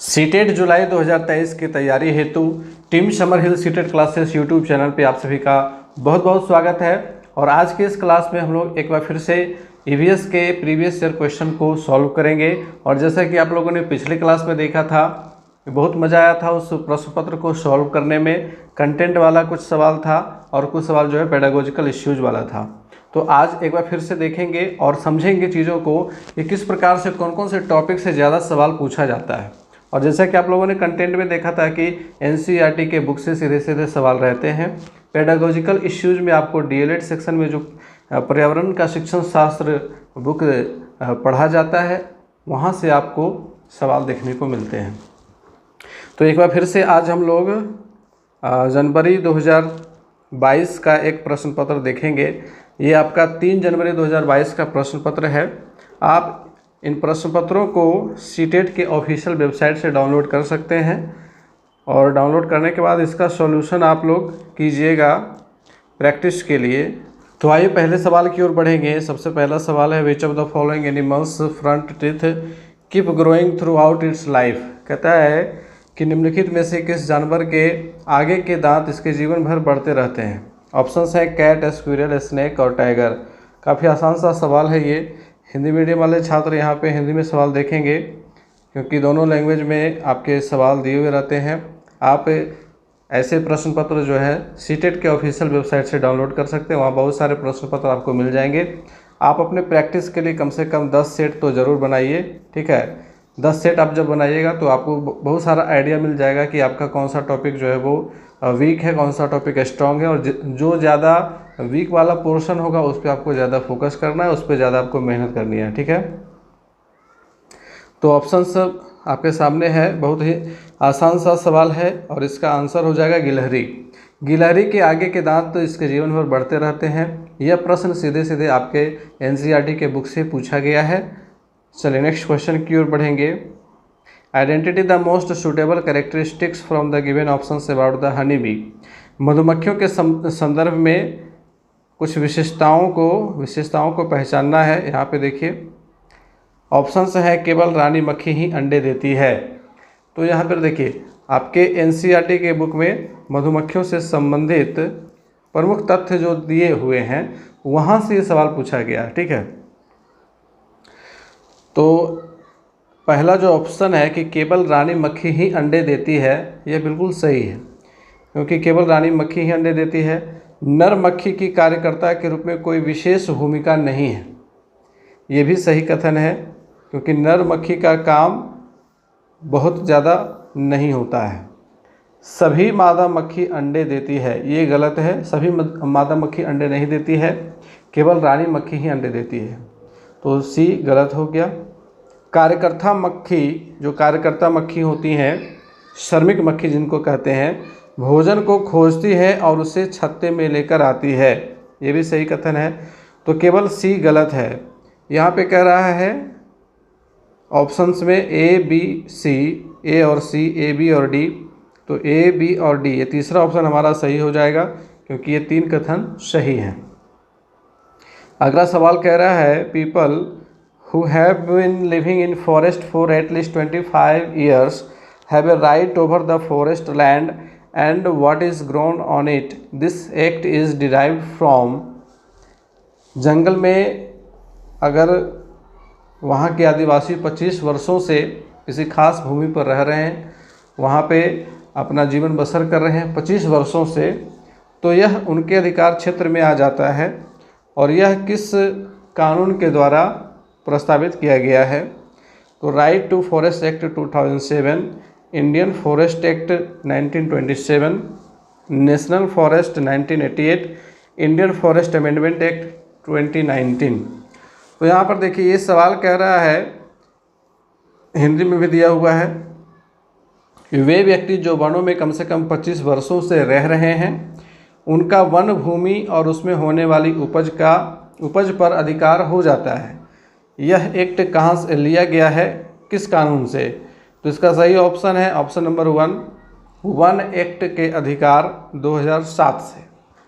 CTET जुलाई 2023 की तैयारी हेतु टीम समर हिल सीटेट क्लासेस यूट्यूब चैनल पे आप सभी का बहुत बहुत स्वागत है। और आज के इस क्लास में हम लोग एक बार फिर से ईवीएस के प्रीवियस ईयर क्वेश्चन को सॉल्व करेंगे। और जैसा कि आप लोगों ने पिछले क्लास में देखा था, बहुत मज़ा आया था उस प्रश्न पत्र को सॉल्व करने में। कंटेंट वाला कुछ सवाल था और कुछ सवाल जो है पेडागोजिकल इश्यूज वाला था। तो आज एक बार फिर से देखेंगे और समझेंगे चीज़ों को कि किस प्रकार से कौन कौन से टॉपिक से ज़्यादा सवाल पूछा जाता है। और जैसा कि आप लोगों ने कंटेंट में देखा था कि एनसीईआरटी के बुक से सीधे सीधे सवाल रहते हैं। पेडागोजिकल इश्यूज में आपको डीएलएड सेक्शन में जो पर्यावरण का शिक्षण शास्त्र बुक पढ़ा जाता है, वहाँ से आपको सवाल देखने को मिलते हैं। तो एक बार फिर से आज हम लोग जनवरी 2022 का एक प्रश्न पत्र देखेंगे। ये आपका 3 जनवरी 2022 का प्रश्न पत्र है। आप इन प्रश्न पत्रों को सीटेट के ऑफिशियल वेबसाइट से डाउनलोड कर सकते हैं और डाउनलोड करने के बाद इसका सॉल्यूशन आप लोग कीजिएगा प्रैक्टिस के लिए। तो आइए पहले सवाल की ओर बढ़ेंगे। सबसे पहला सवाल है, which of the following animals front teeth keep growing through out it's life. कहता है कि निम्नलिखित में से किस जानवर के आगे के दांत इसके जीवन भर बढ़ते रहते हैं। ऑप्शंस है कैट, स्क्विरल, स्नेक और टाइगर। काफ़ी आसान सा सवाल है ये। हिंदी मीडियम वाले छात्र यहाँ पे हिंदी में सवाल देखेंगे क्योंकि दोनों लैंग्वेज में आपके सवाल दिए हुए रहते हैं। आप ऐसे प्रश्न पत्र जो है सीटेट के ऑफिशियल वेबसाइट से डाउनलोड कर सकते हैं। वहाँ बहुत सारे प्रश्न पत्र आपको मिल जाएंगे। आप अपने प्रैक्टिस के लिए कम से कम 10 सेट तो ज़रूर बनाइए, ठीक है। 10 सेट आप जब बनाइएगा तो आपको बहुत सारा आइडिया मिल जाएगा कि आपका कौन सा टॉपिक जो है वो वीक है, कौन सा टॉपिक स्ट्रॉन्ग है। और जो ज़्यादा वीक वाला पोर्शन होगा उस पर आपको ज़्यादा फोकस करना है, उस पर ज़्यादा आपको मेहनत करनी है, ठीक है। तो ऑप्शन सब आपके सामने है। बहुत ही आसान सा सवाल है और इसका आंसर हो जाएगा गिलहरी। गिलहरी के आगे के दांत तो इसके जीवन भर बढ़ते रहते हैं। यह प्रश्न सीधे सीधे आपके एनसीईआरटी के बुक से पूछा गया है। चलिए नेक्स्ट क्वेश्चन की ओर बढ़ेंगे। Identity the most suitable characteristics from the given options about the honey bee. मधुमक्खियों के संदर्भ में कुछ विशेषताओं को पहचानना है। यहाँ पे देखिए ऑप्शंस है, केवल रानी मक्खी ही अंडे देती है। तो यहाँ पर देखिए आपके एनसीईआरटी के बुक में मधुमक्खियों से संबंधित प्रमुख तथ्य जो दिए हुए हैं वहाँ से ये सवाल पूछा गया, ठीक है। तो पहला जो ऑप्शन है कि केवल रानी मक्खी ही अंडे देती है, यह बिल्कुल सही है क्योंकि केवल रानी मक्खी ही अंडे देती है। नर मक्खी की कार्यकर्ता के रूप में कोई विशेष भूमिका नहीं है, ये भी सही कथन है क्योंकि नर मक्खी का काम बहुत ज़्यादा नहीं होता है। सभी मादा मक्खी अंडे देती है, ये गलत है। सभी मादा मक्खी अंडे नहीं देती है, केवल रानी मक्खी ही अंडे देती है। तो सी गलत हो गया। कार्यकर्ता मक्खी, जो कार्यकर्ता मक्खी होती हैं, श्रमिक मक्खी जिनको कहते हैं, भोजन को खोजती है और उसे छत्ते में लेकर आती है, ये भी सही कथन है। तो केवल सी गलत है। यहाँ पे कह रहा है ऑप्शंस में ए, बी, सी, ए और सी, ए, बी और डी। तो ए, बी और डी, ये तीसरा ऑप्शन हमारा सही हो जाएगा क्योंकि ये 3 कथन सही हैं। अगला सवाल कह रहा है, people who have been living in forest for at least 25 years have a right over the forest land and what is grown on it. This act is derived from। जंगल में अगर वहाँ के आदिवासी 25 वर्षों से किसी खास भूमि पर रह रहे हैं, वहाँ पे अपना जीवन बसर कर रहे हैं 25 वर्षों से, तो यह उनके अधिकार क्षेत्र में आ जाता है। और यह किस कानून के द्वारा प्रस्तावित किया गया है? तो right to forest act 2007, Indian forest act 1927, national forest 1988, Indian forest amendment act 2019। तो यहाँ पर देखिए ये सवाल कह रहा है, हिंदी में भी दिया हुआ है, वे व्यक्ति जो वनों में कम से कम 25 वर्षों से रह रहे हैं, उनका वन भूमि और उसमें होने वाली उपज पर अधिकार हो जाता है। यह एक्ट कहाँ से लिया गया है, किस कानून से? तो इसका सही ऑप्शन है ऑप्शन नंबर 1, वन एक्ट के अधिकार 2007 से,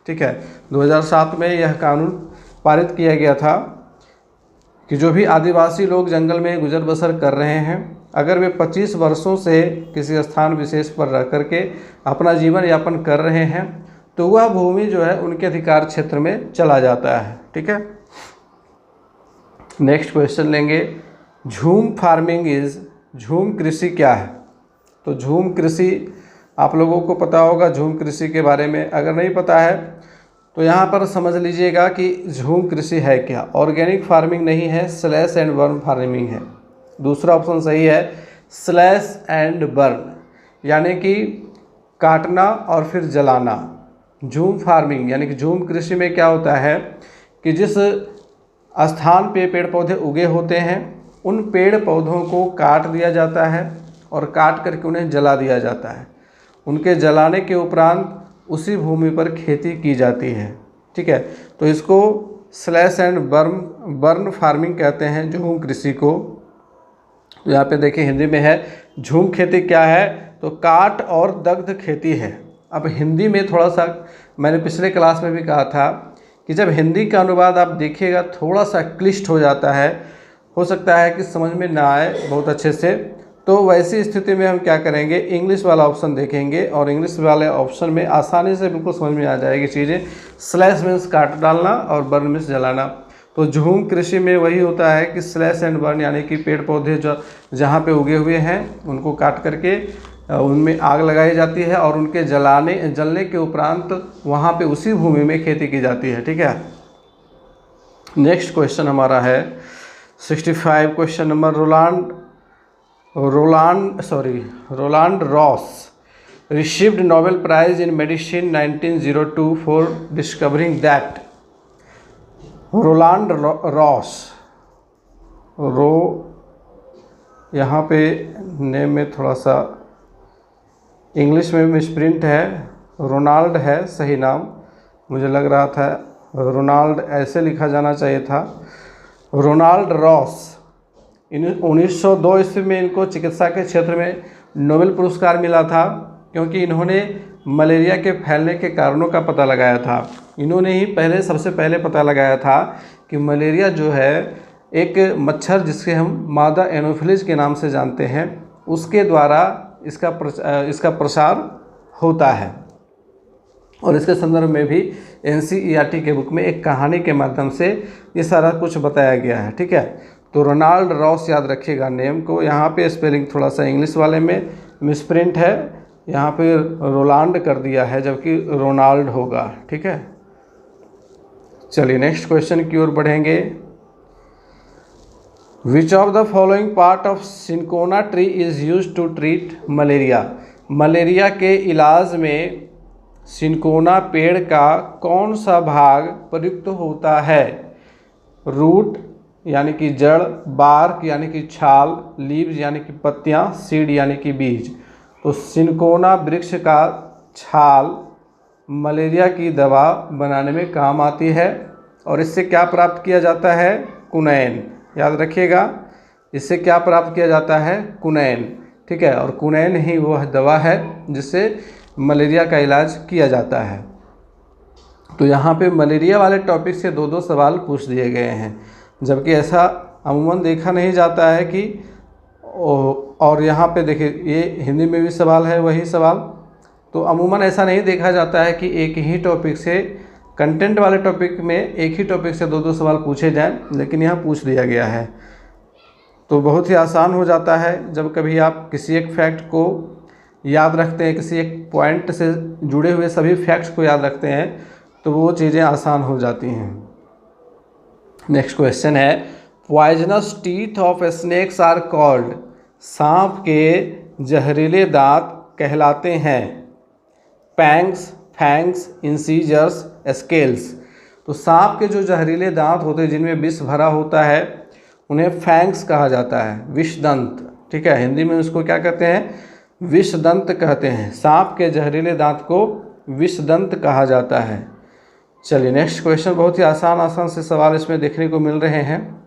ठीक है। 2007 में यह कानून पारित किया गया था कि जो भी आदिवासी लोग जंगल में गुजर बसर कर रहे हैं अगर वे 25 वर्षों से किसी स्थान विशेष पर रह करके अपना जीवन यापन कर रहे हैं तो वह भूमि जो है उनके अधिकार क्षेत्र में चला जाता है। ठीक है, नेक्स्ट क्वेश्चन लेंगे। झूम फार्मिंग इज, झूम कृषि क्या है? तो झूम कृषि आप लोगों को पता होगा झूम कृषि के बारे में। अगर नहीं पता है तो यहाँ पर समझ लीजिएगा कि झूम कृषि है क्या। ऑर्गेनिक फार्मिंग नहीं है, स्लैश एंड बर्न फार्मिंग है। दूसरा ऑप्शन सही है, स्लैश एंड बर्न, यानी कि काटना और फिर जलाना। झूम फार्मिंग यानी कि झूम कृषि में क्या होता है कि जिस स्थान पे पेड़ पौधे उगे होते हैं उन पेड़ पौधों को काट दिया जाता है और काट करके उन्हें जला दिया जाता है। उनके जलाने के उपरांत उसी भूमि पर खेती की जाती है। ठीक है, तो इसको स्लैश एंड बर्न फार्मिंग कहते हैं, झूम कृषि को। तो यहाँ पे देखिए हिंदी में है झूम खेती क्या है, तो काट और दग्ध खेती है। अब हिंदी में थोड़ा सा मैंने पिछले क्लास में भी कहा था कि जब हिंदी का अनुवाद आप देखिएगा थोड़ा सा क्लिष्ट हो जाता है, हो सकता है कि समझ में ना आए बहुत अच्छे से। तो वैसी स्थिति में हम क्या करेंगे, इंग्लिश वाला ऑप्शन देखेंगे और इंग्लिश वाले ऑप्शन में आसानी से बिल्कुल समझ में आ जाएगी चीज़ें। स्लैश मीन्स काट डालना और बर्न मीन्स जलाना। तो झूम कृषि में वही होता है कि स्लैश एंड बर्न यानी कि पेड़ पौधे जो जहाँ पे उगे हुए हैं उनको काट करके उनमें आग लगाई जाती है और उनके जलने के उपरांत वहाँ पे उसी भूमि में खेती की जाती है। ठीक है, नेक्स्ट क्वेश्चन हमारा है 65 question number. Roland Ross received Nobel Prize in Medicine 1902 for discovering that। Roland Ross, यहाँ पे नेम में थोड़ा सा इंग्लिश में मिसप्रिंट है, रोनाल्ड है सही नाम, मुझे लग रहा था रोनाल्ड ऐसे लिखा जाना चाहिए था। रोनाल्ड रॉस 1902 ईस्वी में इनको चिकित्सा के क्षेत्र में नोबेल पुरस्कार मिला था क्योंकि इन्होंने मलेरिया के फैलने के कारणों का पता लगाया था। इन्होंने ही सबसे पहले पता लगाया था कि मलेरिया जो है एक मच्छर जिसके हम मादा एनोफिलीज के नाम से जानते हैं उसके द्वारा इसका प्रसार होता है। और इसके संदर्भ में भी NCERT के बुक में एक कहानी के माध्यम से ये सारा कुछ बताया गया है। ठीक है, तो रोनाल्ड रॉस याद रखिएगा नेम को। यहाँ पे स्पेलिंग थोड़ा सा इंग्लिश वाले में मिसप्रिंट है, यहाँ पे रोलांड कर दिया है जबकि रोनाल्ड होगा। ठीक है, चलिए नेक्स्ट क्वेश्चन की ओर बढ़ेंगे। Which of the following part of cinchona tree is use to treat malaria? Malaria के इलाज में सिनकोना पेड़ का कौन सा भाग प्रयुक्त होता है? रूट यानी कि जड़, बार्क यानी कि छाल, लीव्स यानी कि पत्तियां, सीड यानी कि बीज। तो सिनकोना वृक्ष का छाल मलेरिया की दवा बनाने में काम आती है और इससे क्या प्राप्त किया जाता है? कुनैन। याद रखिएगा, इससे क्या प्राप्त किया जाता है? कुनैन। ठीक है, और कुनैन ही वह दवा है जिससे मलेरिया का इलाज किया जाता है। तो यहाँ पे मलेरिया वाले टॉपिक से दो सवाल पूछ दिए गए हैं, जबकि ऐसा अमूमन देखा नहीं जाता है कि और यहाँ पे देखिए ये हिंदी में भी सवाल है वही सवाल। तो अमूमन ऐसा नहीं देखा जाता है कि एक ही टॉपिक से कंटेंट वाले टॉपिक में एक ही टॉपिक से दो सवाल पूछे जाएं, लेकिन यहाँ पूछ दिया गया है। तो बहुत ही आसान हो जाता है जब कभी आप किसी एक फैक्ट को याद रखते हैं, किसी एक पॉइंट से जुड़े हुए सभी फैक्ट्स को याद रखते हैं तो वो चीज़ें आसान हो जाती हैं। नेक्स्ट क्वेश्चन है poisonous teeth of snakes are called. सांप के जहरीले दांत कहलाते हैं पैंग्स, फैंग्स, इंसीजर्स, स्केल्स। तो सांप के जो जहरीले दांत होते हैं जिनमें विष भरा होता है उन्हें फैंग्स कहा जाता है, विषदंत। ठीक है, हिंदी में उसको क्या कहते हैं? विषदंत कहते हैं। सांप के जहरीले दांत को विषदंत कहा जाता है। चलिए नेक्स्ट क्वेश्चन, बहुत ही आसान से सवाल इसमें देखने को मिल रहे हैं।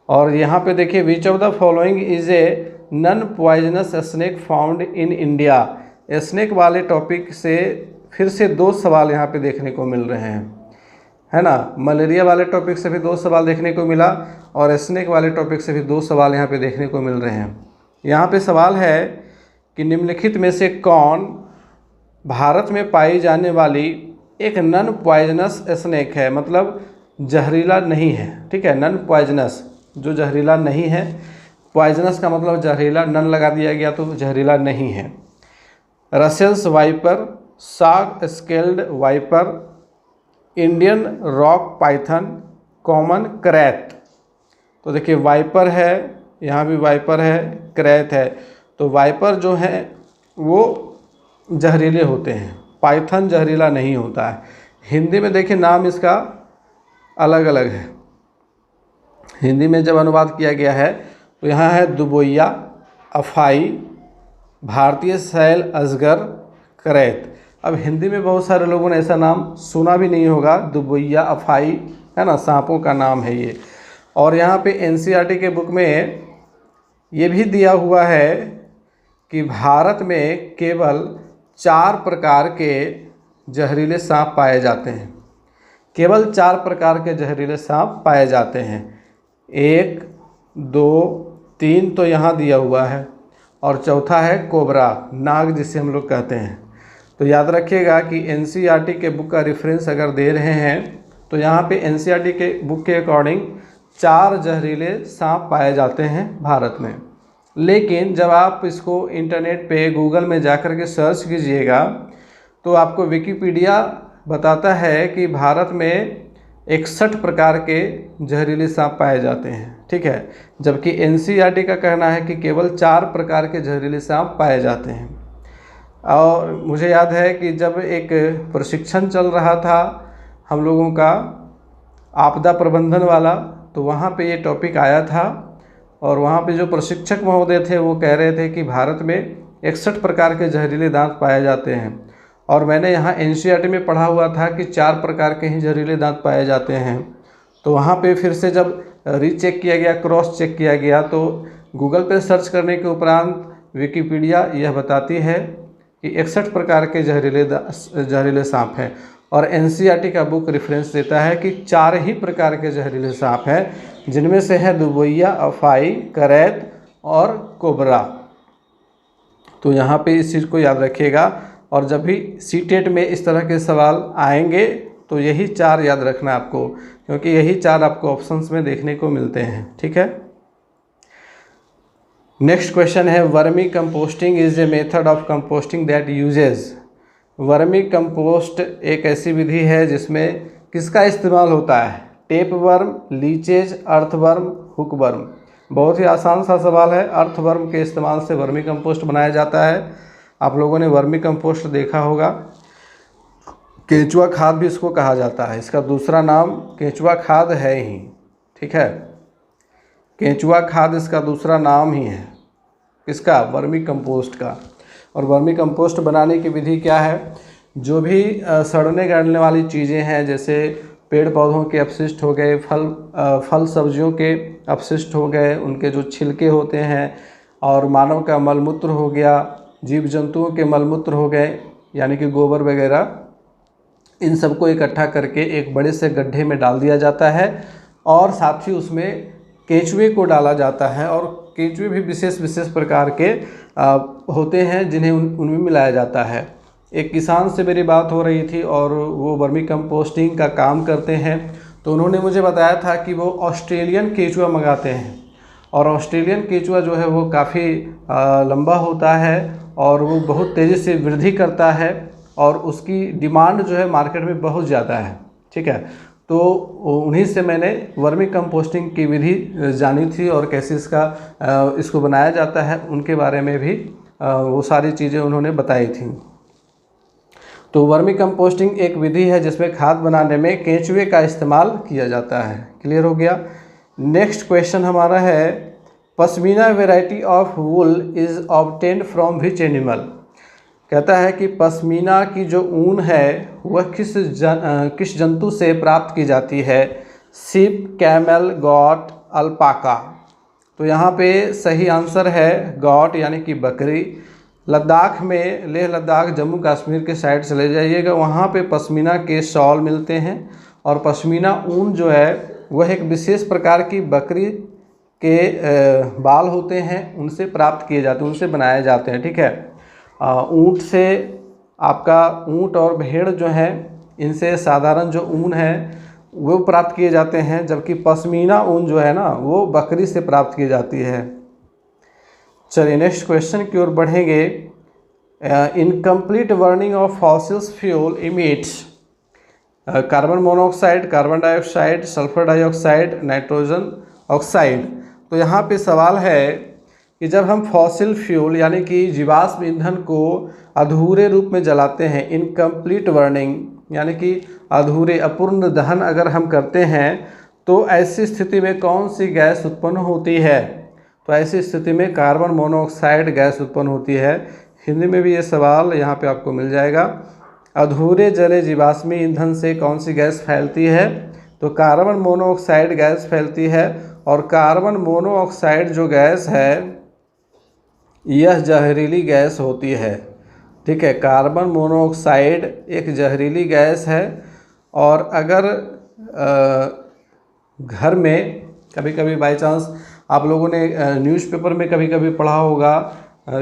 और यहाँ पे देखिए विच of the following is a non poisonous snake found in India. Snake वाले टॉपिक से फिर से दो सवाल यहाँ पे देखने को मिल रहे हैं, है ना। मलेरिया वाले टॉपिक से भी दो सवाल देखने को मिला और स्नेक वाले टॉपिक से भी दो सवाल यहाँ पे देखने को मिल रहे हैं। यहाँ पे सवाल है कि निम्नलिखित में से कौन भारत में पाई जाने वाली एक नॉन पॉइजनस स्नेक है, मतलब जहरीला नहीं है। ठीक है, नॉन पॉइजनस जो जहरीला नहीं है, पॉइजनस का मतलब जहरीला, नन लगा दिया गया तो जहरीला नहीं है। Russell's viper, saw scaled viper, Indian rock python, common krait. तो देखिए वाइपर है, यहाँ भी वाइपर है, क्रैत है। तो वाइपर जो है वो जहरीले होते हैं, पाइथन जहरीला नहीं होता है। हिंदी में देखिए नाम इसका अलग अलग है। हिंदी में जब अनुवाद किया गया है तो यहाँ है दुबोइया, अफाई, भारतीय सैल अजगर, करैत। अब हिंदी में बहुत सारे लोगों ने ऐसा नाम सुना भी नहीं होगा, दुबोइया, अफाई, है ना, सांपों का नाम है ये। और यहाँ पे एनसीईआरटी के बुक में ये भी दिया हुआ है कि भारत में केवल 4 प्रकार के जहरीले सांप पाए जाते हैं। केवल 4 प्रकार के जहरीले सांप पाए जाते हैं। 1, 2, 3 तो यहाँ दिया हुआ है, और चौथा है कोबरा, नाग जिसे हम लोग कहते हैं। तो याद रखिएगा कि एनसीईआरटी के बुक का रेफरेंस अगर दे रहे हैं तो यहाँ पे एनसीईआरटी के बुक के अकॉर्डिंग 4 जहरीले सांप पाए जाते हैं भारत में। लेकिन जब आप इसको इंटरनेट पे गूगल में जाकर के सर्च कीजिएगा तो आपको विकिपीडिया बताता है कि भारत में 61 प्रकार के जहरीले सांप पाए जाते हैं। ठीक है, जबकि एनसीईआरटी का कहना है कि केवल 4 प्रकार के जहरीले सांप पाए जाते हैं। और मुझे याद है कि जब एक प्रशिक्षण चल रहा था हम लोगों का आपदा प्रबंधन वाला, तो वहाँ पे ये टॉपिक आया था, और वहाँ पे जो प्रशिक्षक महोदय थे वो कह रहे थे कि भारत में 61 प्रकार के जहरीले दांत पाए जाते हैं। और मैंने यहाँ एनसीईआरटी में पढ़ा हुआ था कि 4 प्रकार के ही जहरीले दांत पाए जाते हैं। तो वहाँ पे फिर से जब रीचेक किया गया, क्रॉस चेक किया गया, तो गूगल पे सर्च करने के उपरांत विकिपीडिया यह बताती है कि 61 प्रकार के जहरीले सांप हैं, और एनसीईआरटी का बुक रेफरेंस देता है कि 4 ही प्रकार के जहरीले सांप हैं, जिनमें से है दुबोइया, अफाई, करैत और कोबरा। तो यहाँ पे इस चीज़ को याद रखिएगा, और जब भी सीटेट में इस तरह के सवाल आएंगे तो यही 4 याद रखना आपको, क्योंकि यही 4 आपको ऑप्शंस में देखने को मिलते हैं। ठीक है, नेक्स्ट क्वेश्चन है, vermi composting is a method of composting that usage. Vermi compost एक ऐसी विधि है जिसमें किसका इस्तेमाल होता है? Tape worm, leeches, earthworm, hookworm. बहुत ही आसान सा सवाल है। अर्थवर्म के इस्तेमाल से वर्मी कंपोस्ट बनाया जाता है। आप लोगों ने वर्मी कंपोस्ट देखा होगा। केंचुआ खाद भी इसको कहा जाता है, इसका दूसरा नाम केंचुआ खाद है ही। ठीक है, केंचुआ खाद इसका दूसरा नाम ही है, इसका वर्मी कंपोस्ट का। और वर्मी कंपोस्ट बनाने की विधि क्या है? जो भी सड़ने गलने वाली चीज़ें हैं, जैसे पेड़ पौधों के अपशिष्ट हो गए, फल सब्जियों के अपशिष्ट हो गए, उनके जो छिलके होते हैं, और मानव का मलमूत्र हो गया, जीव जंतुओं के मलमूत्र हो गए यानी कि गोबर वगैरह, इन सबको इकट्ठा करके एक बड़े से गड्ढे में डाल दिया जाता है, और साथ ही उसमें केंचुए को डाला जाता है। और केंचुए भी विशेष प्रकार के होते हैं जिन्हें उनमें मिलाया जाता है। एक किसान से मेरी बात हो रही थी और वो वर्मी कंपोस्टिंग का काम करते हैं, तो उन्होंने मुझे बताया था कि वो ऑस्ट्रेलियन केंचुआ मंगाते हैं, और ऑस्ट्रेलियन केंचुआ जो है वो काफ़ी लंबा होता है और वो बहुत तेज़ी से वृद्धि करता है, और उसकी डिमांड जो है मार्केट में बहुत ज़्यादा है। ठीक है, तो उन्हीं से मैंने वर्मी कंपोस्टिंग की विधि जानी थी, और कैसे इसको बनाया जाता है उनके बारे में भी वो सारी चीज़ें उन्होंने बताई थी। तो वर्मी कंपोस्टिंग एक विधि है जिसमें खाद बनाने में केंचुए का इस्तेमाल किया जाता है। क्लियर हो गया। नेक्स्ट क्वेश्चन हमारा है, pashmina variety of wool is obtained from which animal. कहता है कि पश्मीना की जो ऊन है वह किस जंतु से प्राप्त की जाती है? Ship, camel, got, alpaca. तो यहाँ पे सही आंसर है गॉट यानी कि बकरी। लद्दाख में, लेह लद्दाख, जम्मू कश्मीर के साइड चले जाइएगा, वहाँ पे पश्मीना के शॉल मिलते हैं, और पश्मीना ऊन जो है वह एक विशेष प्रकार की बकरी के बाल होते हैं उनसे प्राप्त किए जाते हैं, उनसे बनाए जाते हैं। ठीक है, ऊँट से आपका ऊँट और भेड़ जो है इनसे साधारण जो ऊन है वो प्राप्त किए जाते हैं, जबकि पश्मीना ऊन जो है ना वो बकरी से प्राप्त की जाती है। चलिए नेक्स्ट क्वेश्चन की ओर बढ़ेंगे। Incomplete burning of fossils fuel emits carbon monoxide, carbon dioxide, sulphur dioxide, nitrogen oxide. तो यहाँ पे सवाल है कि जब हम फॉसिल फ्यूल यानी कि जीवाश्म ईंधन को अधूरे रूप में जलाते हैं, इनकम्प्लीट बर्निंग यानी कि अधूरे अपूर्ण दहन अगर हम करते हैं, तो ऐसी स्थिति में कौन सी गैस उत्पन्न होती है? तो ऐसी स्थिति में कार्बन मोनोऑक्साइड गैस उत्पन्न होती है। हिंदी में भी ये सवाल यहाँ पे आपको मिल जाएगा। अधूरे जले जीवाश्मी ईंधन से कौन सी गैस फैलती है? तो कार्बन मोनोऑक्साइड गैस फैलती है। और कार्बन मोनोऑक्साइड जो गैस है यह जहरीली गैस होती है। ठीक है, कार्बन मोनोऑक्साइड एक जहरीली गैस है। और अगर घर में कभी कभी बाई चांस आप लोगों ने न्यूज़पेपर में कभी कभी पढ़ा होगा,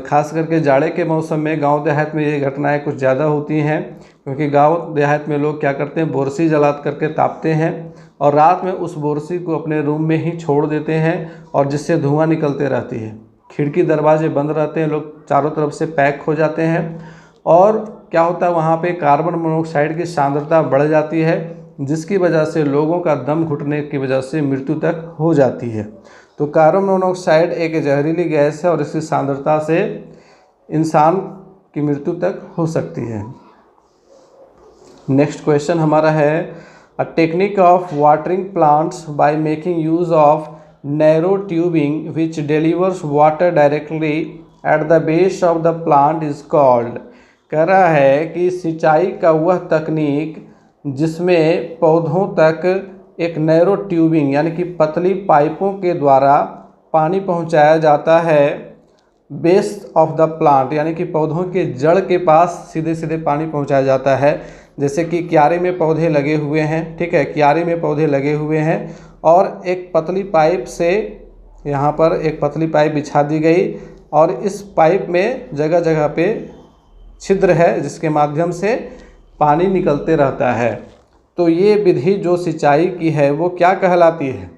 खास करके जाड़े के मौसम में गांव देहात में ये घटनाएं कुछ ज़्यादा होती हैं, क्योंकि गांव देहात में लोग क्या करते हैं, बोरसी जला करके तापते हैं और रात में उस बोरसी को अपने रूम में ही छोड़ देते हैं और जिससे धुआं निकलते रहती है। खिड़की दरवाजे बंद रहते हैं, लोग चारों तरफ से पैक हो जाते हैं और क्या होता है वहाँ पे कार्बन मोनोऑक्साइड की सांद्रता बढ़ जाती है, जिसकी वजह से लोगों का दम घुटने की वजह से मृत्यु तक हो जाती है। तो कार्बन मोनोऑक्साइड एक जहरीली गैस है और इसकी सांद्रता से इंसान की मृत्यु तक हो सकती है। नेक्स्ट क्वेश्चन हमारा है, a technique of watering plants by making use of narrow tubing which delivers water directly at the base of the plant is called. कह रहा है कि सिंचाई का वह तकनीक जिसमें पौधों तक एक नैरो ट्यूबिंग यानी कि पतली पाइपों के द्वारा पानी पहुंचाया जाता है बेस ऑफ द प्लांट यानी कि पौधों के जड़ के पास सीधे सीधे पानी पहुंचाया जाता है। जैसे कि क्यारी में पौधे लगे हुए हैं, ठीक है, क्यारी में पौधे लगे हुए हैं और एक पतली पाइप से यहाँ पर एक पतली पाइप बिछा दी गई और इस पाइप में जगह जगह पे छिद्र है जिसके माध्यम से पानी निकलते रहता है। तो ये विधि जो सिंचाई की है वो क्या कहलाती है?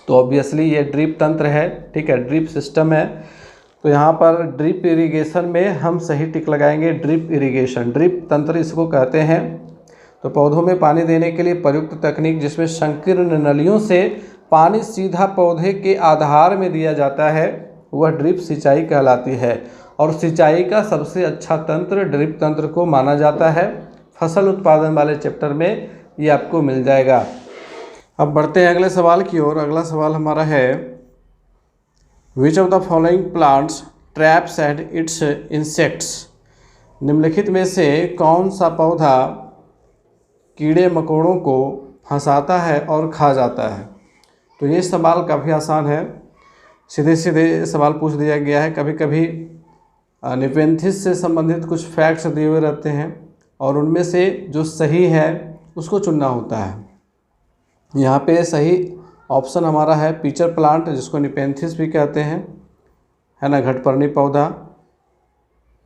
तो ऑब्वियसली ये ड्रिप तंत्र है। ठीक है, ड्रिप सिस्टम है। तो यहाँ पर ड्रिप इरिगेशन में हम सही टिक लगाएंगे, ड्रिप इरिगेशन, ड्रिप तंत्र इसको कहते हैं। तो पौधों में पानी देने के लिए प्रयुक्त तकनीक जिसमें संकीर्ण नलियों से पानी सीधा पौधे के आधार में दिया जाता है वह ड्रिप सिंचाई कहलाती है। और सिंचाई का सबसे अच्छा तंत्र ड्रिप तंत्र को माना जाता है। फसल उत्पादन वाले चैप्टर में ये आपको मिल जाएगा। अब बढ़ते हैं अगले सवाल की ओर। अगला सवाल हमारा है, which of the following plants traps and it's insects. निम्नलिखित में से कौन सा पौधा कीड़े मकोड़ों को फंसाता है और खा जाता है? तो ये सवाल काफ़ी आसान है, सीधे सीधे सवाल पूछ दिया गया है। कभी कभी निपेंथिस से संबंधित कुछ फैक्ट्स दिए हुए रहते हैं और उनमें से जो सही है उसको चुनना होता है। यहाँ पे सही ऑप्शन हमारा है पीचर प्लांट, जिसको निपेंथिस भी कहते हैं, है ना, घटपर्णी पौधा।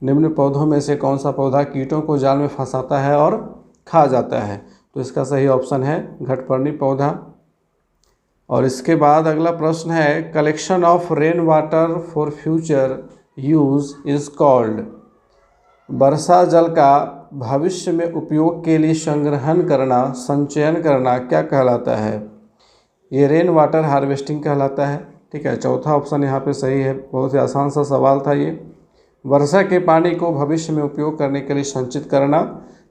निम्न पौधों में से कौन सा पौधा कीटों को जाल में फंसाता है और खा जाता है? तो इसका सही ऑप्शन है घटपर्णी पौधा। और इसके बाद अगला प्रश्न है, collection of rain water for future use is called. वर्षा जल का भविष्य में उपयोग के लिए संग्रहण करना, संचयन करना क्या कहलाता है? ये रेन वाटर हार्वेस्टिंग कहलाता है। ठीक है, चौथा ऑप्शन यहाँ पे सही है। बहुत ही आसान सा सवाल था ये। वर्षा के पानी को भविष्य में उपयोग करने के लिए संचित करना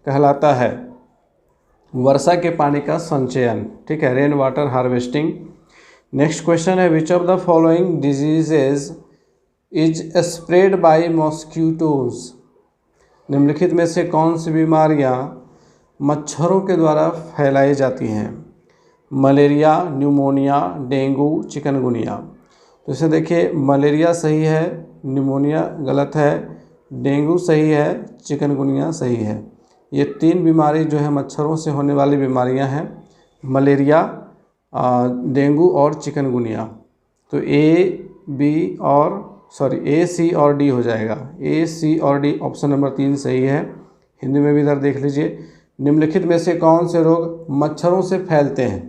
कहलाता है वर्षा के पानी का संचयन। ठीक है, rain water harvesting. Next question है, which of the following diseases is spread by mosquitoes. निम्नलिखित में से कौन सी बीमारियां मच्छरों के द्वारा फैलाई जाती हैं? Malaria, pneumonia, dengue, chikungunya. तो इसे देखिए, मलेरिया सही है, न्यूमोनिया गलत है, डेंगू सही है, चिकनगुनिया सही है। ये तीन बीमारी जो है मच्छरों से होने वाली बीमारियां हैं, मलेरिया, डेंगू और चिकनगुनिया। तो ए सी और डी हो जाएगा। ए सी और डी ऑप्शन नंबर 3 सही है। हिंदी में भी इधर देख लीजिए, निम्नलिखित में से कौन से रोग मच्छरों से फैलते हैं?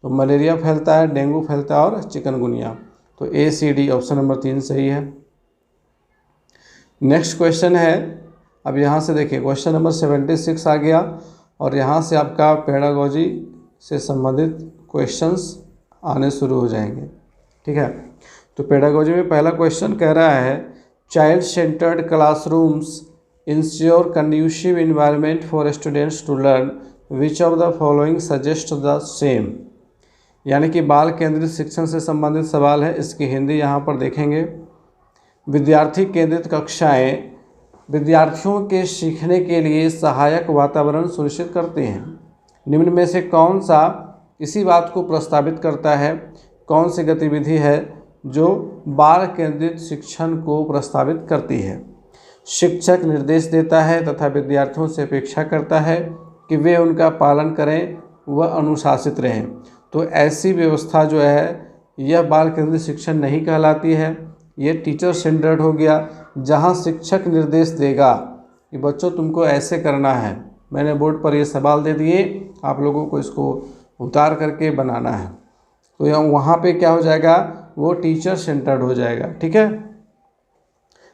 तो मलेरिया फैलता है, डेंगू फैलता है और चिकनगुनिया। तो ए सी डी ऑप्शन नंबर 3 सही है। नेक्स्ट क्वेश्चन है, अब यहाँ से देखिए क्वेश्चन नंबर 76 आ गया और यहाँ से आपका पेडागोजी से संबंधित क्वेश्चंस आने शुरू हो जाएंगे। ठीक है, तो पेडागोजी में पहला क्वेश्चन कह रहा है child centred classrooms ensure conducive environment for students to learn, which of the following suggest the same. यानी कि बाल केंद्रित शिक्षण से संबंधित सवाल है। इसकी हिंदी यहाँ पर देखेंगे। विद्यार्थी केंद्रित कक्षाएं विद्यार्थियों के सीखने के लिए सहायक वातावरण सुनिश्चित करते हैं। निम्न में से कौन सा इसी बात को प्रस्तावित करता है? कौन सी गतिविधि है जो बाल केंद्रित शिक्षण को प्रस्तावित करती है? शिक्षक निर्देश देता है तथा विद्यार्थियों से अपेक्षा करता है कि वे उनका पालन करें व अनुशासित रहें। तो ऐसी व्यवस्था जो है यह बाल केंद्रित शिक्षण नहीं कहलाती है, ये टीचर सेंटर्ड हो गया, जहाँ शिक्षक निर्देश देगा कि बच्चों तुमको ऐसे करना है। मैंने बोर्ड पर ये सवाल दे दिए, आप लोगों को इसको उतार करके बनाना है। तो यहाँ वहाँ पे क्या हो जाएगा, वो टीचर सेंटर्ड हो जाएगा। ठीक है,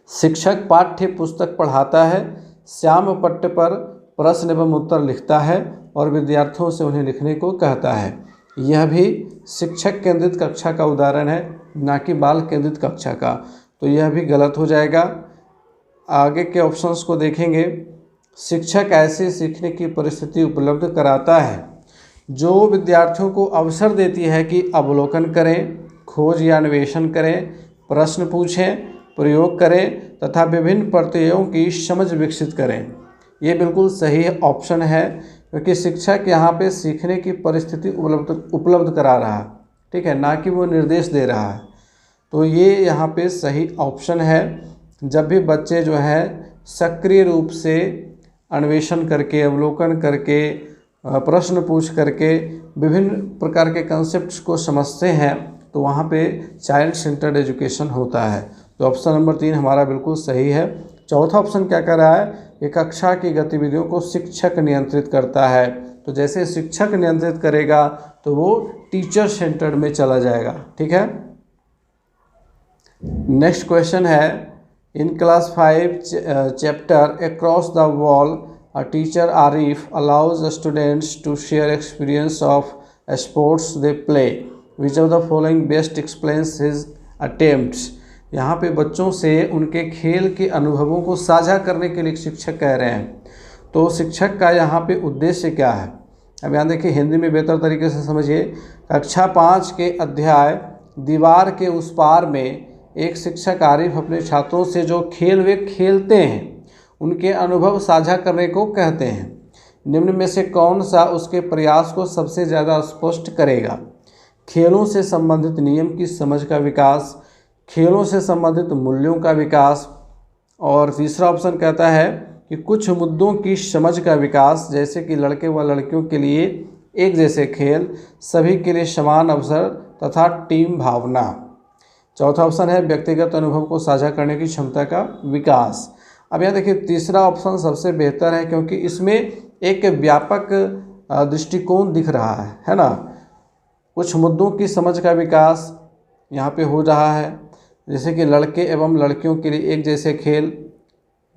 शिक्षक पाठ्य पुस्तक पढ़ाता है, श्याम पट्ट पर प्रश्न एवं उत्तर लिखता है और विद्यार्थियों से उन्हें लिखने को कहता है। यह भी शिक्षक केंद्रित कक्षा का उदाहरण है, ना कि बाल केंद्रित कक्षा का। तो यह भी गलत हो जाएगा। आगे के ऑप्शंस को देखेंगे। शिक्षक ऐसे सीखने की परिस्थिति उपलब्ध कराता है जो विद्यार्थियों को अवसर देती है कि अवलोकन करें, खोज या अन्वेषण करें, प्रश्न पूछें, प्रयोग करें तथा विभिन्न प्रत्ययों की समझ विकसित करें। ये बिल्कुल सही ऑप्शन है, क्योंकि शिक्षक यहाँ पे सीखने की परिस्थिति उपलब्ध करा रहा है। ठीक है, ना कि वो निर्देश दे रहा है। तो ये यहाँ पे सही ऑप्शन है। जब भी बच्चे जो है सक्रिय रूप से अन्वेषण करके, अवलोकन करके, प्रश्न पूछ करके विभिन्न प्रकार के कंसेप्ट्स को समझते हैं, तो वहाँ पे चाइल्ड सेंटर्ड एजुकेशन होता है। तो ऑप्शन नंबर 3 हमारा बिल्कुल सही है। चौथा ऑप्शन क्या कर रहा है, ये कक्षा की गतिविधियों को शिक्षक नियंत्रित करता है। तो जैसे शिक्षक नियंत्रित करेगा तो वो टीचर सेंटर्ड में चला जाएगा। ठीक है, नेक्स्ट क्वेश्चन है, in class 5 chapter across the wall a teacher Arif allows the students to share experience of sports they play. Which of the following best explains his attempts? यहाँ पे बच्चों से उनके खेल के अनुभवों को साझा करने के लिए शिक्षक कह रहे हैं। तो शिक्षक का यहाँ पे उद्देश्य क्या है? अब यहाँ देखिए, हिंदी में बेहतर तरीके से समझिए। कक्षा 5 के अध्याय दीवार के उस पार में एक शिक्षक आरिफ अपने छात्रों से जो खेल वे खेलते हैं उनके अनुभव साझा करने को कहते हैं। निम्न में से कौन सा उसके प्रयास को सबसे ज़्यादा स्पष्ट करेगा? खेलों से संबंधित नियम की समझ का विकास, खेलों से संबंधित मूल्यों का विकास, और तीसरा ऑप्शन कहता है कि कुछ मुद्दों की समझ का विकास, जैसे कि लड़के व लड़कियों के लिए एक जैसे खेल, सभी के लिए समान अवसर तथा टीम भावना। चौथा ऑप्शन है व्यक्तिगत अनुभव को साझा करने की क्षमता का विकास। अब यहाँ देखिए, तीसरा ऑप्शन सबसे बेहतर है, क्योंकि इसमें एक व्यापक दृष्टिकोण दिख रहा है ना। कुछ मुद्दों की समझ का विकास यहाँ पे हो रहा है, जैसे कि लड़के एवं लड़कियों के लिए एक जैसे खेल,